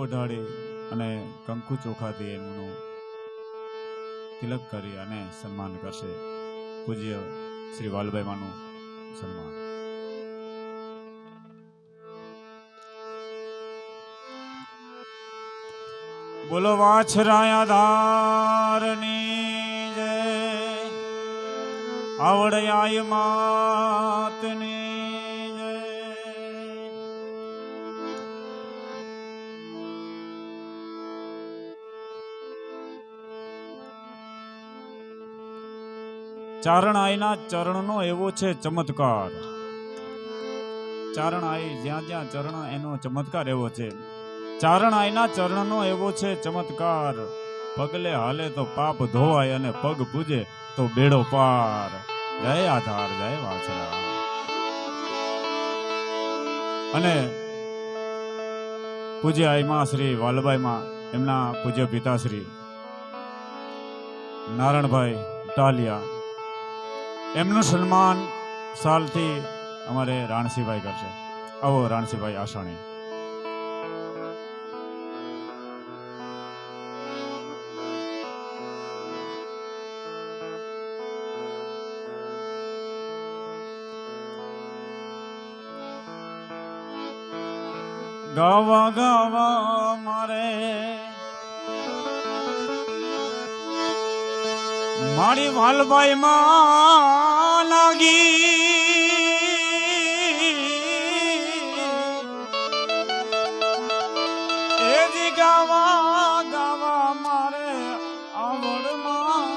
ઓઢાડી અને કંકુ ચોખાથી એમનું તિલક કરી અને સન્માન કરશે. પૂજ્ય શ્રી વાલભાઈ માનું સન્માન. બોલો વાછરાયા ધારની જય, આવડયાય માતની જય. ચારણાઈના ચરણનો એવો છે ચમત્કાર. ચારણાઈ જ્યાં જ્યાં ચરણ એનો ચમત્કાર એવો છે. ચારણાઈના ચરણનો એવો છે ચમત્કાર. પગલે હાલે તો પાપ ધોવાય અને પગ પૂજે તો બેડો પાર. જય આધાર, જય વાછરા. અને પૂજ્ય આઈમાં શ્રી વાલભાઈમાં એમના પૂજ્ય પિતાશ્રી નારાયણભાઈ ટાલિયા, એમનું સન્માન સાલથી અમારે રાણસીભાઈ કરશે. આવો રાણસીભાઈ આસાણી. ગાવા ગાવા મારે મારી વાલભાઈ માં લાગી. એ જ ગાવા ગાવા મારે આવડમાં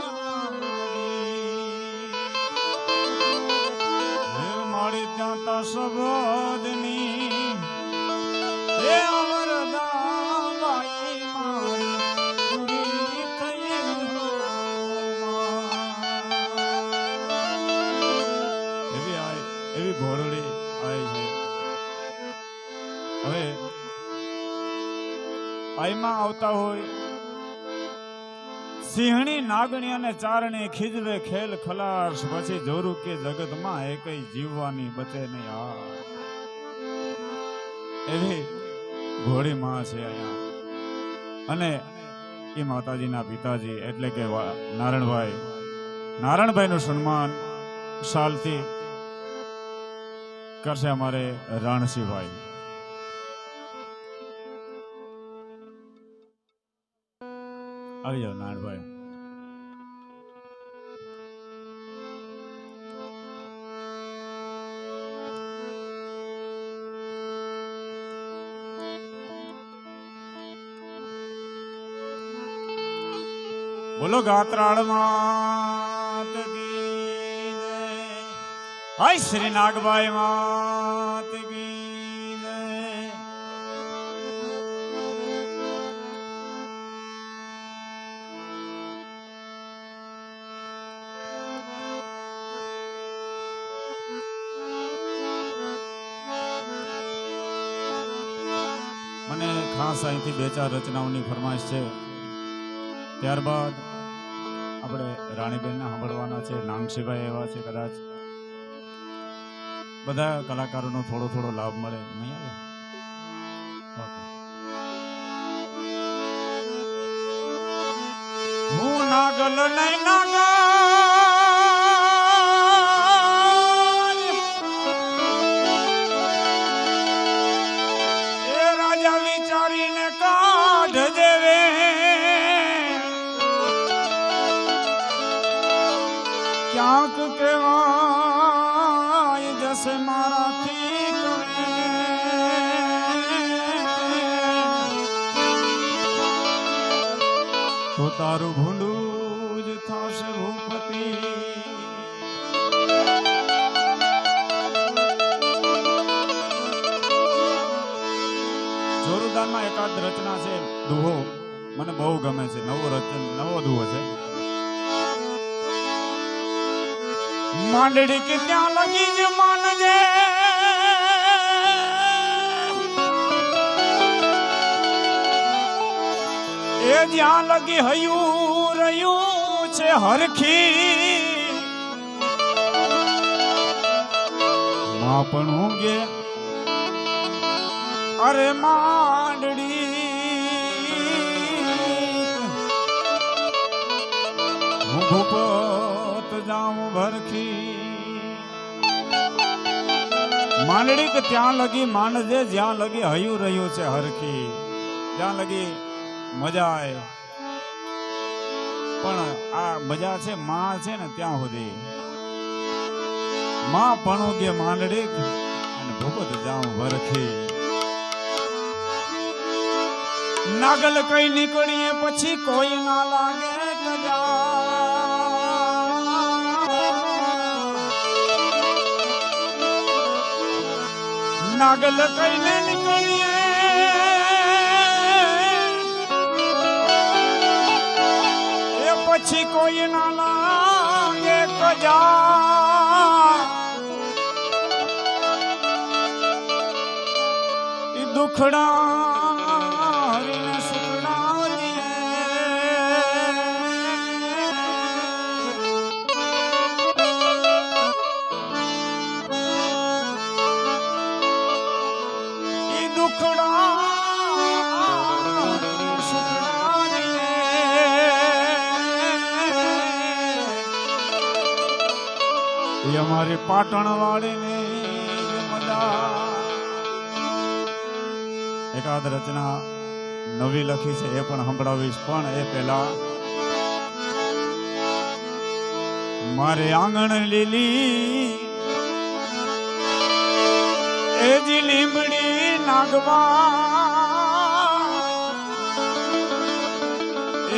મારી ત્યાં તા શબ્દની એ અમરદાબાઈ મારી એવી ઘોડડી આવી છે. હવે આઈમાં આવતા હોય સિંહણી નાગણી અને ચારણી ખીજવે ખેલ ખલાસ. પછી જોરું કે જગતમાં એકઈ જીવવાની બચે નહીં. આ એવી ઘોડી માં છે અહીંયા. અને એ માતાજીના પિતાજી એટલે કે નારાયણભાઈ નું સન્માન સાલથી કરશે અમારે રાણસીભાઈ. આવી જાઓ નારાયણભાઈ. બોલો ગાત્રાળ માત કી જય, હાય શ્રી નાગભાઈ માત કી જય. મને ખાસ અહીંથી 2-4 રચનાઓની ફરમાઈશ છે. ત્યારબાદ આપણે રાણીબેનને સાંભળવાના છે. નાંગશીભાઈ એવા છે, કદાચ બધા કલાકારોનો થોડો થોડો લાભ મળે. નહીં આવે? હું નાગલ નહીં નાગા એ રાજા વિચારીને કાઢ દેવે. ક્યાંક કહેવાય જશે મારાથી તો તારું ભૂંડું જ થશે ભૂપતિ. જોરદારમાં એકાદ રચના છે, દુહો મને બહુ ગમે છે. નવો દુહો છે. માંડડી કે ત્યાં લગી જ માનજે, એ જ્યાં લગી હયું રહ્યું છે હરખી. માં પણ ઊંઘે અરે માંડડી ભૂપત જાઉં ભરખી માંડળી કે ત્યાં લગી માંડજે જ્યાં લગી હયું રહ્યું છે હરખી જ્યાં લગી મજા આવે પણ આ મજા છે માં છે ને ત્યાં સુધી માં પણ કે માંડળી અને ભૂપત જાઉં ભરખી નાગલ કઈ નીકળીએ પછી કોઈ ના લાગે નાગલ કઈ ને નીકળીએ એ પછી કોઈ ના લાગે કજા દુખડા હરીને સુખડા ઈ દુખડા સુખડા એ અમારી પાટણ વાળીની મજા એકાદ રચના નવી લખી છે એ પણ સંભળાવીશ પણ એ પહેલા મારે આંગણ લીલી એ જી લીમડી નાગવા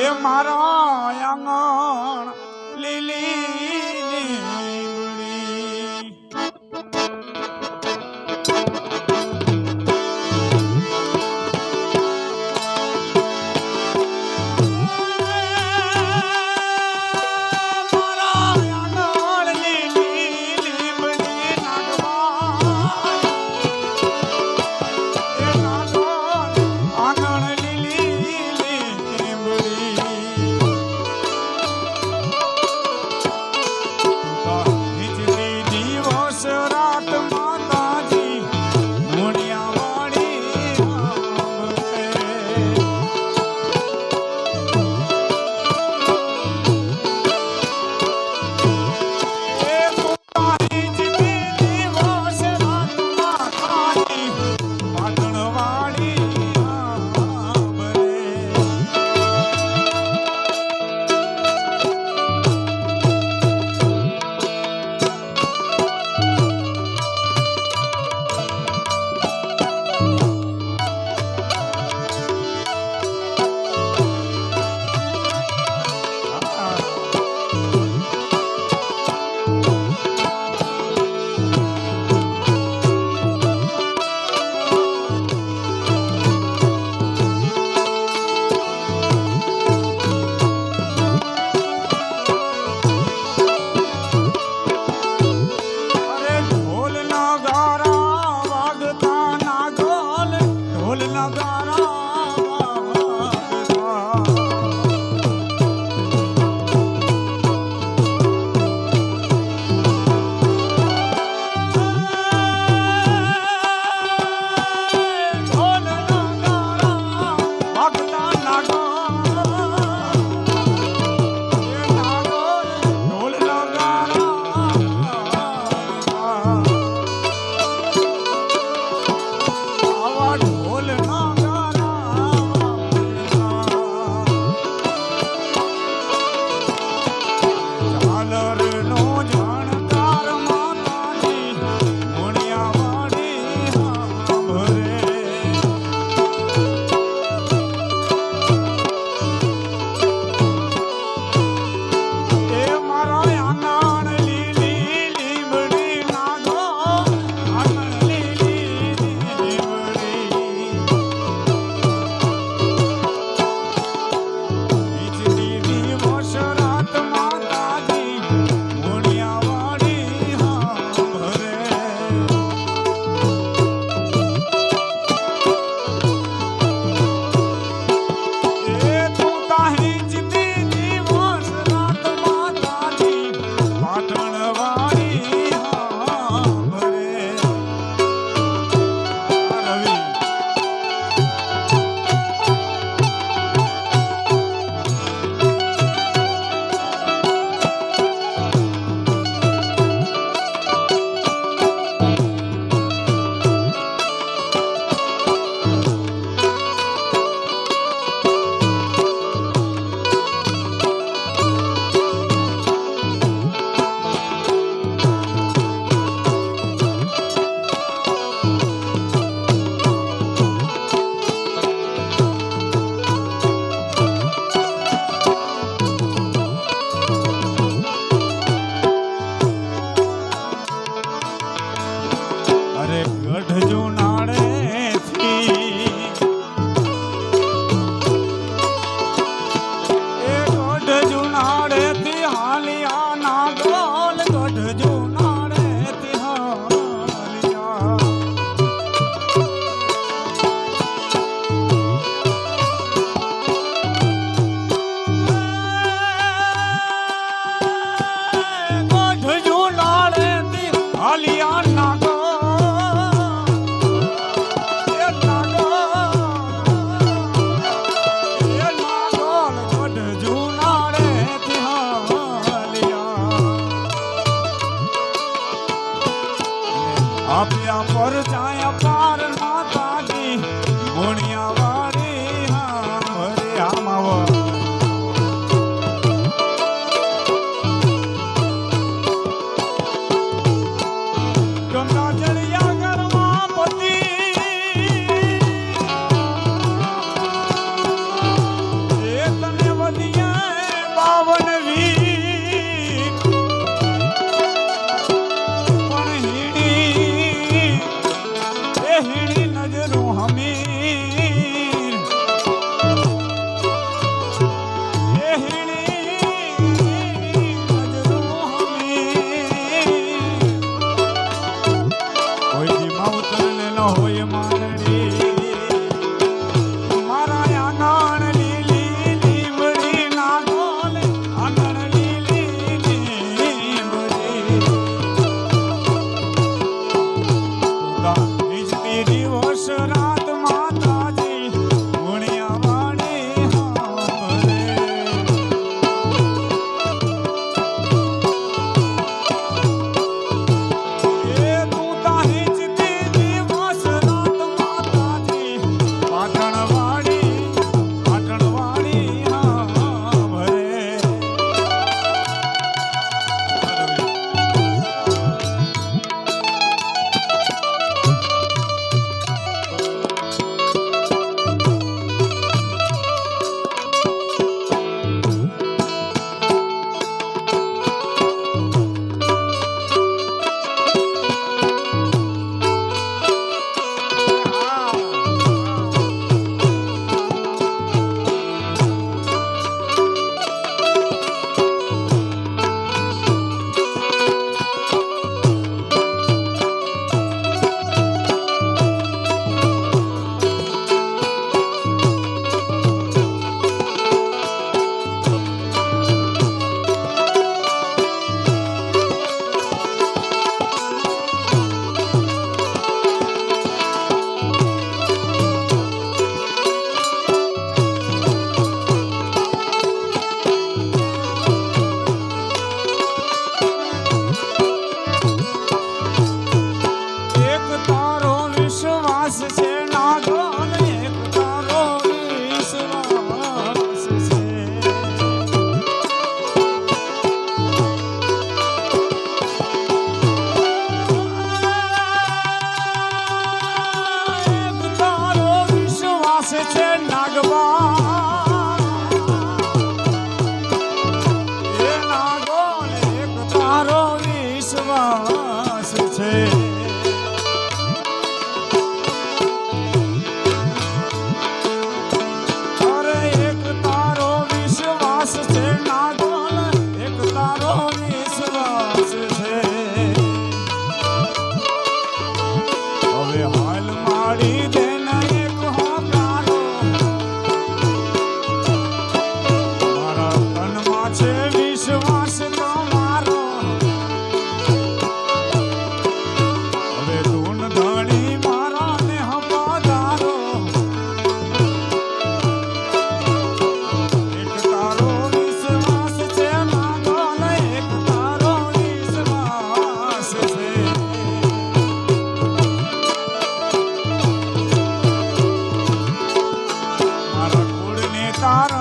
એ મારા આંગણ લીલી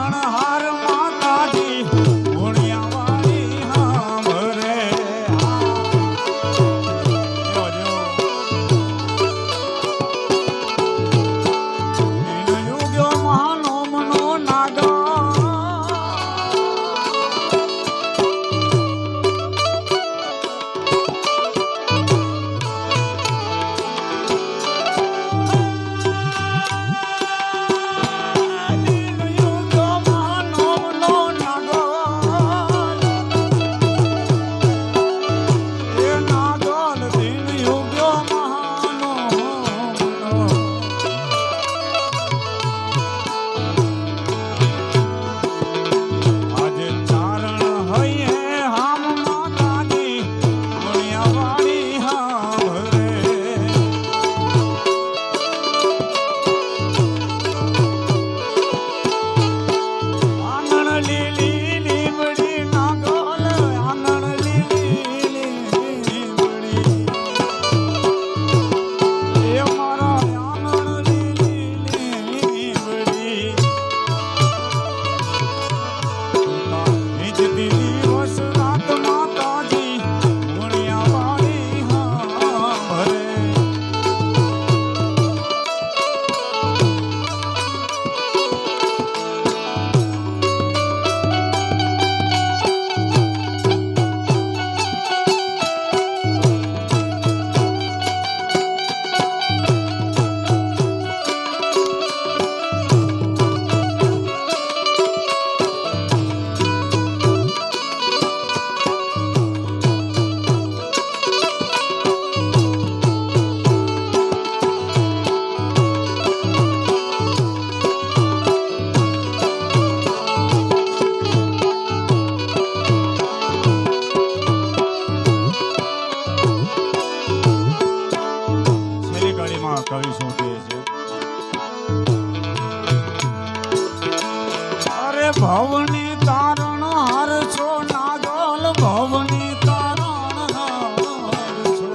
ચારણ હાર માતાજી ગુણિયાવાળી હાંભરે. યુગ્યો મહાનોમનો નાગા કવિ શું કહે છે? અરે ભવની તારણ હાર છો નાગલ ભવની તારણ હાર છો.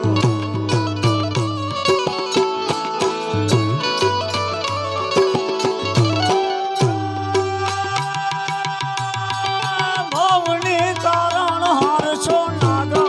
ભવની તારણ હાર છો નાગલ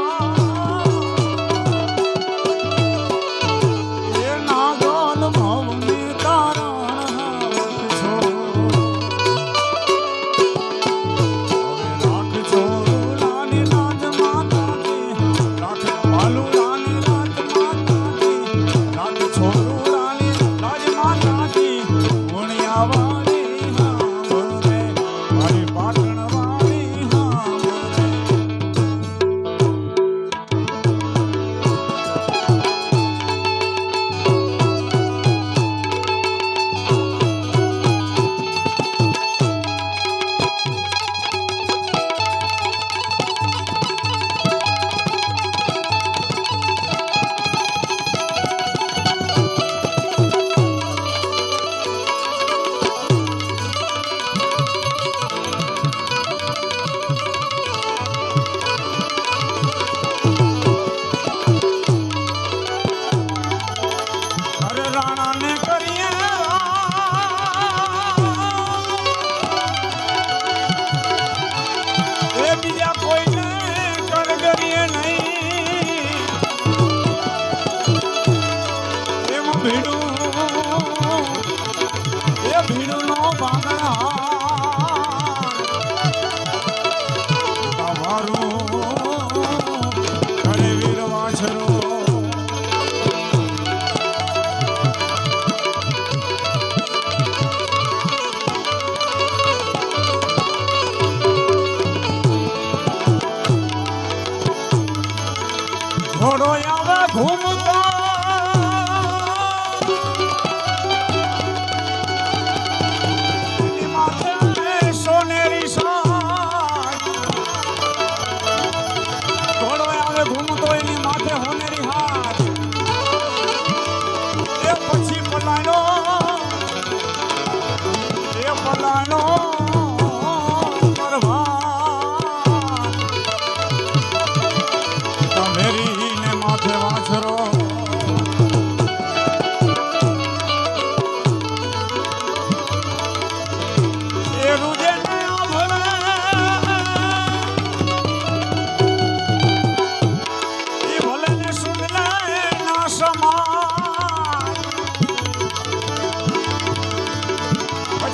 ઘોડો આવે ઘૂમતો સોનેરી ઘોડો આવે ઘૂમતો એની માથે હોનેરી હાથ એ પછી પલાનો એ રૂજે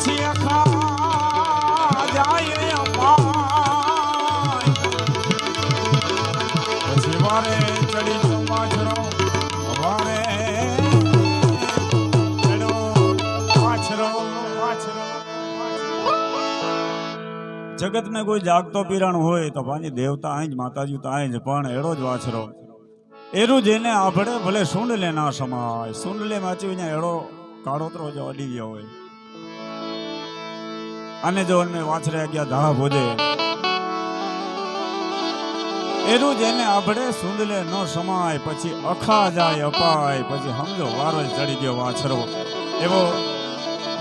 પછી અખા જાય અપાય પછી વારે ચડી તો વાછરો વારે ચડો વાછરો વાછરો જગતને કોઈ જાગતો પીરાણ હોય તો પાછી દેવતા અહીં જ માતાજી તો અહીં જ પણ એડો જ વાછરો એરું જેને આભડે ભલે સુંડલે ના સમાય સુંડલે માચી એડો કાળોતરો જો અડી ગયો હોય અને જો વાછરે ગયા ધાળા ભોજે એરું જેને આભડે સુંડલે ન સમાય પછી અખા જાય અપાય પછી સમજો વારો જ ચડી ગયો વાછરો એવો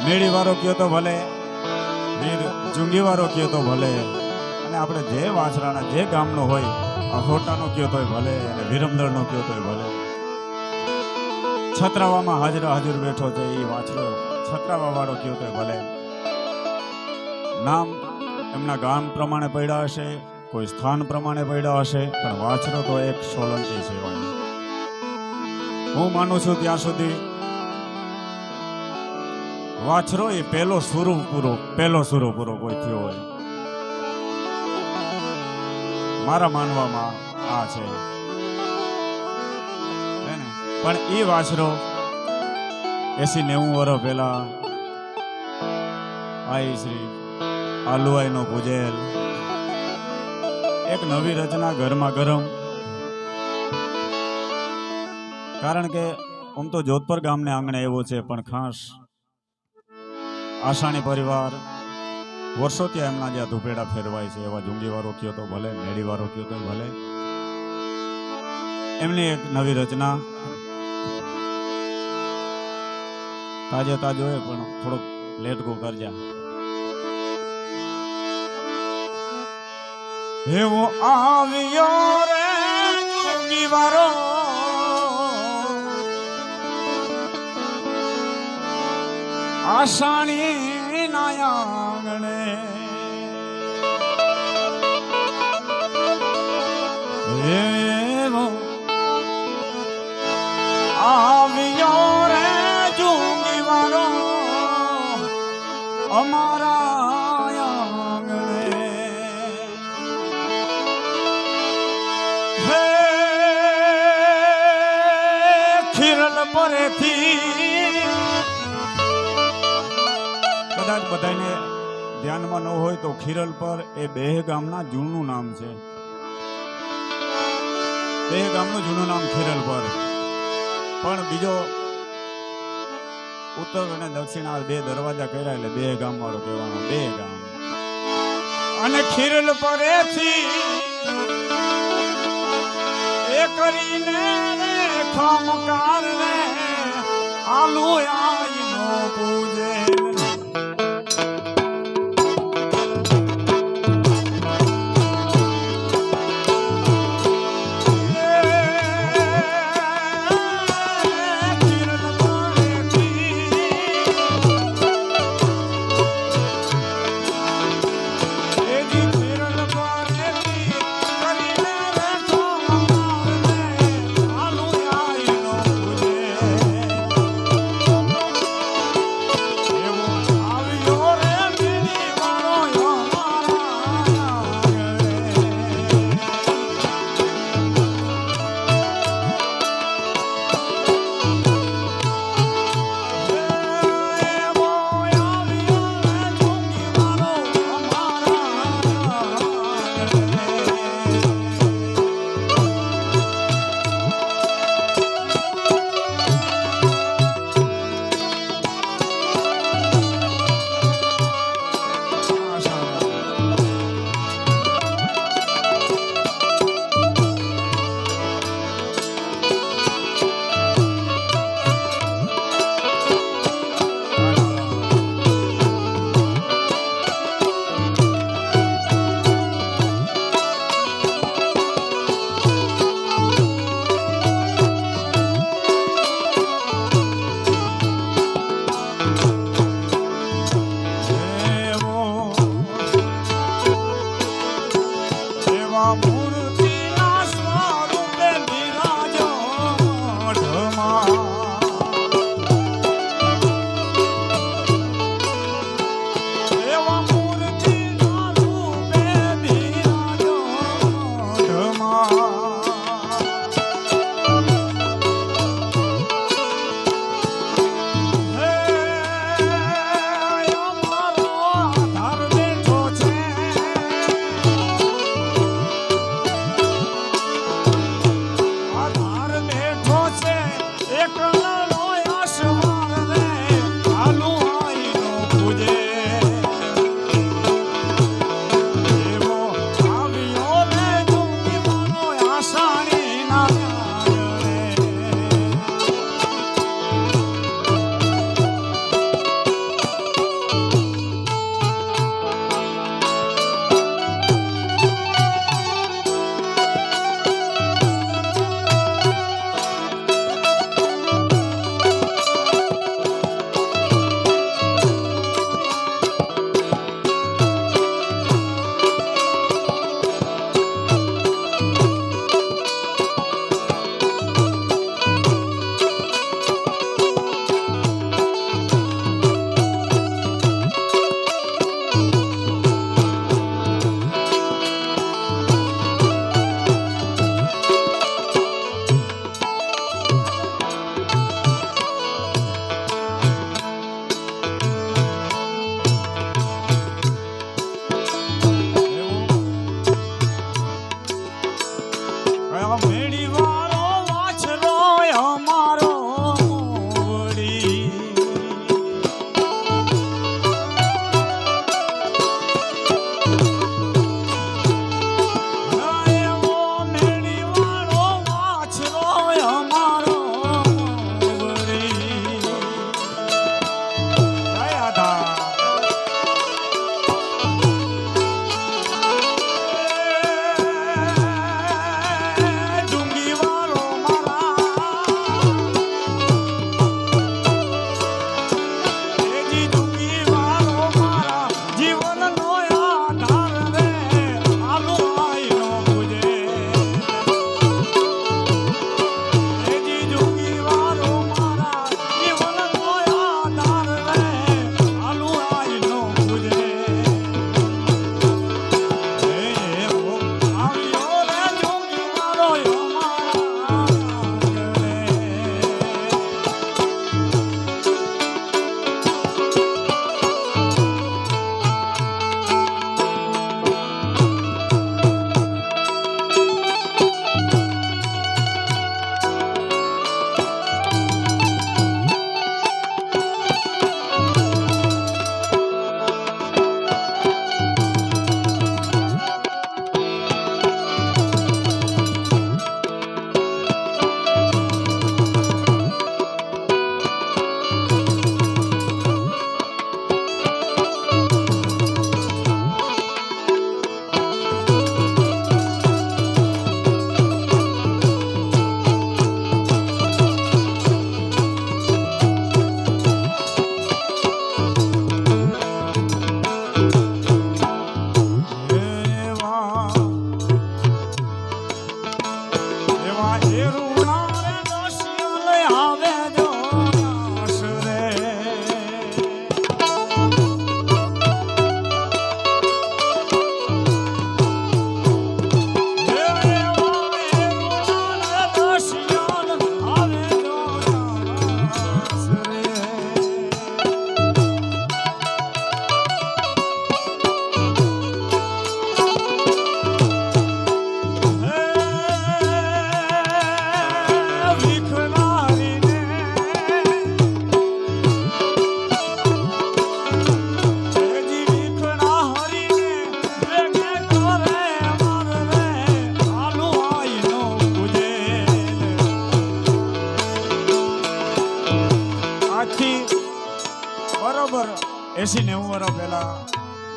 મેળી વાળો કયો તો ભલે વીર જુંગી વાળો કયો તો ભલે અને આપણે જે વાછરાના જે ગામનો હોય અહોટાનો કયો તોય ભલે અને વિરમદળનો કયો તોય ભલે છત્રાવામાં હાજર બેઠો છે એ વાછરો છત્રાવા વાળો કયો તોય ભલે નામ એમના ગામ પ્રમાણે પડ્યા હશે કોઈ સ્થાન પ્રમાણે પડ્યા હશે પણ વાછરો તો એક સોલંકી છે હું માનું છું ત્યાં સુધી વાછરો એ પહેલો સુરો પૂરો કોઈ થયો હોય મારા માનવામાં આ છે પણ એ વાછરો 80-90 વર્ષ પહેલા આઈ શ્રી આલુઆઈનો પૂજેલ એક નવી રચના ઘરમાં ગરમ કારણ કે આમ તો જોધપુર ગામને આંગણે એવો છે પણ ખાસ આસાણી પરિવાર વર્ષોથી એમના જ્યાં ધૂપેડા ફેરવાય છે એવા જુંગીવાળો કયો તો ભલે મેળીવાળો કયો તો ભલે એમની એક નવી રચના તાજો એ પણ થોડોક લેટ ગો કરજા એવો આવ્યો રે જુંગીવાળો આસાણી નાયાંગણે એવો આવ્યો રે જુંગીવાળો અમારા આંગણે હે ખીરલ પરેથી કદાચ બધાને ધ્યાનમાં ન હોય તો ખીરલ પર એ બે ગામના જૂનું નામ છે બે ગામનું જૂનું નામ ખીરલ પર પણ બીજો ઉત્તર અને દક્ષિણ આ બે દરવાજા કર્યા એટલે બે ગામ વાળો કહેવાનો બે ગામ અને ખીરલ પરેથી એ કરીને ખમકાર ને આલુ આઈનો પૂજે એવું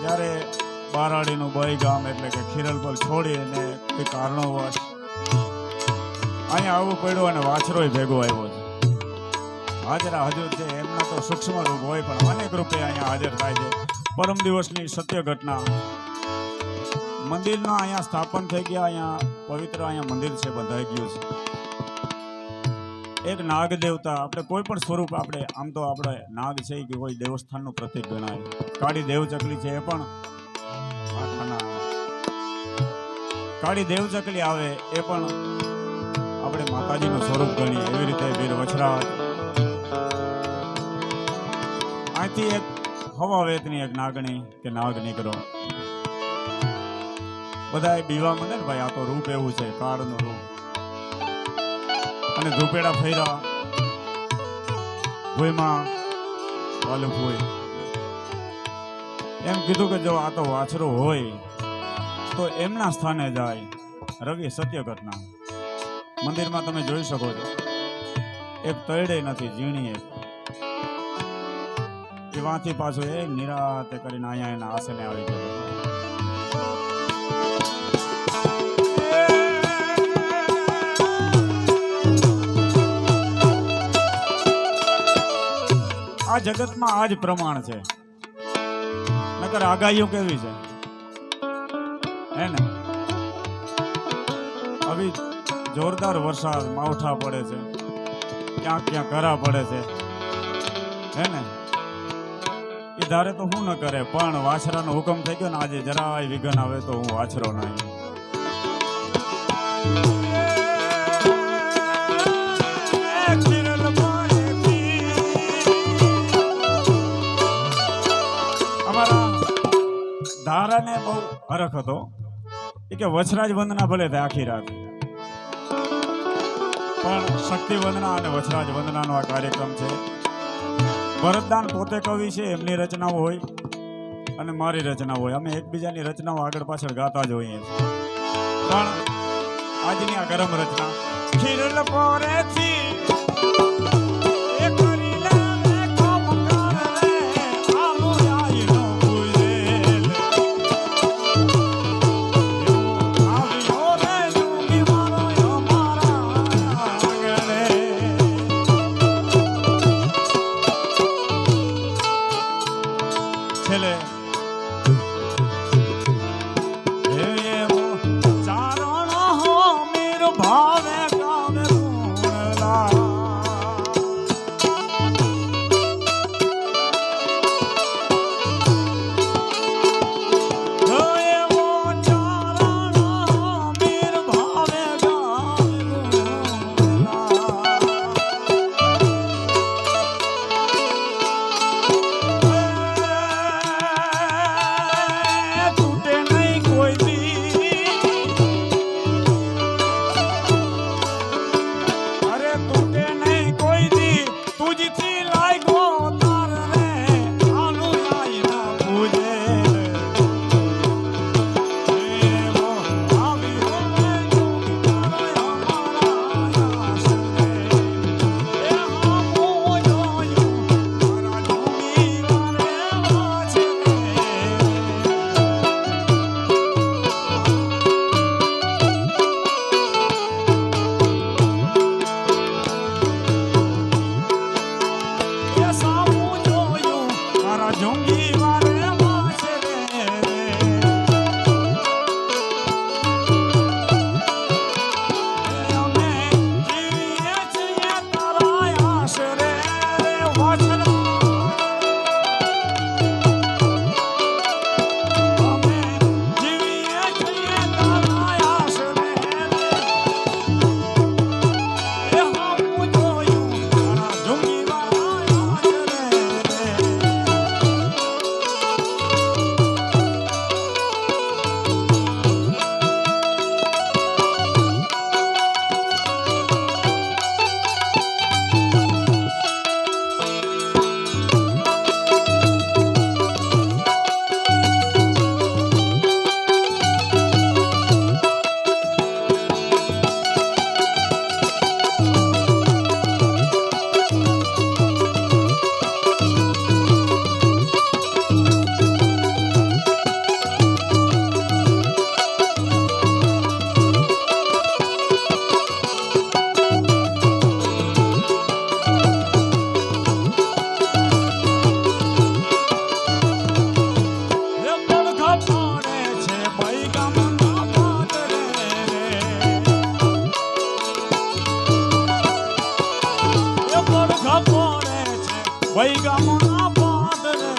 જ્યારે બારાડીનું બઈ ગામ એટલે કે ખીરલપર છોડીને કોઈ કારણોવશ અહીંયા આવવું પડ્યું અને વાછરોય ભેગો આવ્યો છે. હાજરા હજુર છે એમના તો સૂક્ષ્મ રૂપ હોય પણ અનેક રૂપે અહીંયા હાજર થાય છે. પરમ દિવસની સત્ય ઘટના. મંદિરના અહીંયા સ્થાપન થઈ ગયા. અહીંયા પવિત્ર અહીંયા મંદિર છે, બંધાઈ ગયું છે. એક નાગ દેવતા, આપણે કોઈ પણ સ્વરૂપ, આપણે આમ તો આપણે નાગ છે કે કોઈ દેવસ્થાનનું પ્રતીક ગણાય. કાળી દેવચકલી છે, એ પણ કાળી દેવચકલી આવે એ પણ આપણે માતાજીનું સ્વરૂપ ગણીએ. એવી રીતે વીર વછરાજ. અહીંથી એક હવા વેતની એક નાગણી કે નાગ નીકળો. બધા બીવા મને ને ભાઈ, આ તો રૂપ એવું છે, કાળનું રૂપ. અને ધૂપેડા ફેરા ભૂઈમાં વાલું હોય એમ કીધું કે જો આ તો વાછરો હોય તો એમના સ્થાને જાય. રવિ સત્ય ઘટના. મંદિરમાં તમે જોઈ શકો છો, એક તળડે નથી, ઝીણી એક. એ વાંથી પાછું એ નિરાતે કરીને અહીંયા એના આસને આવી ગયો. આ જગતમાં આ જ પ્રમાણ છે. નકર આગાહીઓ કેવી છે હે ને? આવી જોરદાર વરસાદ, માવઠા પડે છે, ક્યાંક ક્યાંક કરા પડે છે હે ને? એ ધારે તો હું ન કરે, પણ વાછરાનો હુકમ થઈ ગયો ને આજે જરાય વિઘન આવે તો હું વાછરો નહીં. ધારાને બહુ હરખ હતો કે વછરાજ વંદના ભલે થાય આખી રાત, પણ શક્તિ વંદના અને વછરાજ વંદનાનો આ કાર્યક્રમ છે. ભરતદાન પોતે કવિ છે, એમની રચનાઓ હોય અને મારી રચનાઓ હોય. અમે એકબીજાની રચનાઓ આગળ પાછળ ગાતા જ હોઈએ છીએ. પણ આજની આ ગરમ રચના ખીરલ પોરેથી ભાવે કામે વૈ ગામના પાદરે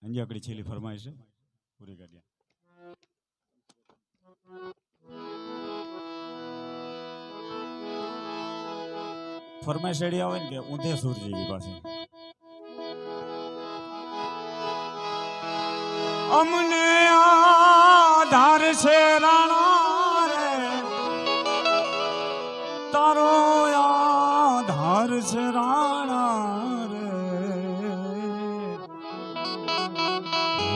અંજાકડી છેલ્લી ફરમાઈશ છે પૂરી કરી. ફરમાઈશ એડી આવે ને કે ઊંધે સુર જેવી પાસે અમને આધાર છે રાણા રે તારો આધાર છે રાણા રે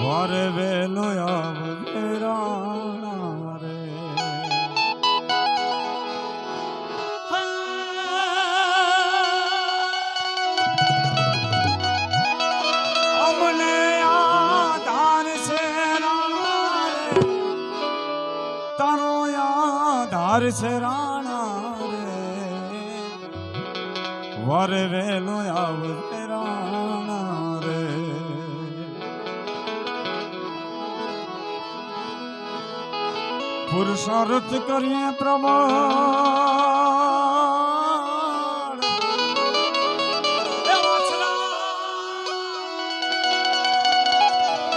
વારે વેલો આવે રાણા રે અમને આધાર છે રાણા રે તારો આધાર છે રાણા રે વારે વેલો આવે રાણા રે પુરુષાર્થ કરીએ પ્રમાણ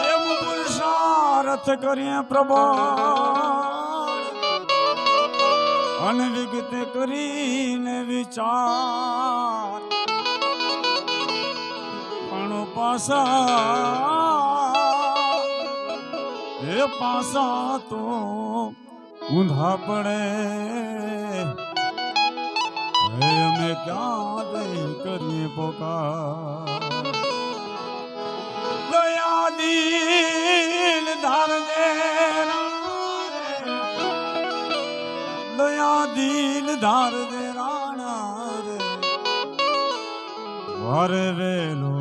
એવું પુરુષાર્થ કરીએ પ્રમાણ અને વિગતે કરીને વિચાર પણ પાસા તો ઊંધા પડે હે અમે ક્યાં દઈ કરીએ પોકાર દયા દિલ ધાર દે દયા દિલ ધાર દે રાણા રે વારે વેલો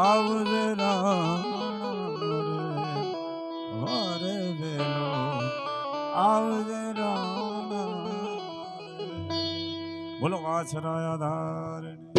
આવજે રાણા રે વારે વેલો આવજે રાણા રે. બોલો વાછરાયા ધારણી